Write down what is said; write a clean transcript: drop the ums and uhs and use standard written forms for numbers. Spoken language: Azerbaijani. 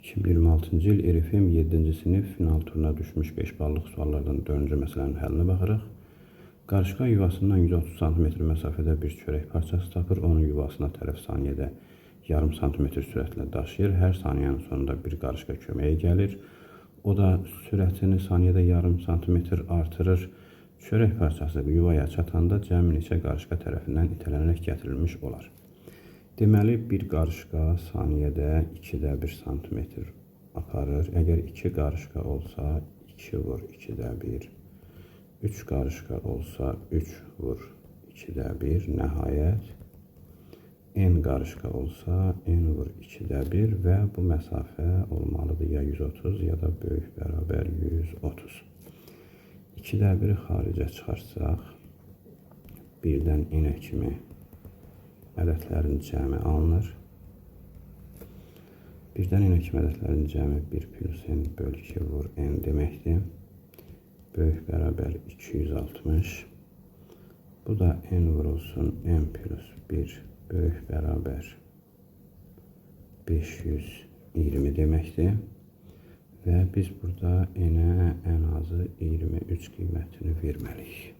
2026-cı il RFM 7-ci sinif final turuna düşmüş 5 ballıq suallardan 4-cü məsələnin həllinə baxırıq. Qarışqa yuvasından 130 cm məsafədə bir çörək parçası tapır, onun yuvasına tərəf saniyədə yarım santimetr sürətlə daşıyır. Hər saniyənin sonunda bir qarışqa köməyə gəlir. O da sürətini saniyədə yarım santimetr artırır. Çörək parçası yuvaya çatanda cəmi neçə qarışqa tərəfindən itələnərək gətirilmiş olar. Deməli, bir qarışqa saniyədə 2də 1 santimetr aparır. Əgər 2 qarışqa olsa, 2 vur 2də 1. 3 qarışqa olsa, 3 vur 2də 1. Nəhayət, n qarışqa olsa, n vur 2də 1 və bu məsafə olmalıdır ya 130 ya da böyük bərabər 130. 2də 1-i xaricə çıxarsaq, birdən n-ə kimi ədədlərin cəmi alınır. Birdən n-ə kimi ədədlərin cəmi 1 plus n böl 2 vur n deməkdir. Böyük bərabər 260. Bu da n vurulsun n plus 1 böyük bərabər 520 deməkdir. Və biz burada n-ə ən azı 23 qiymətini verməliyik.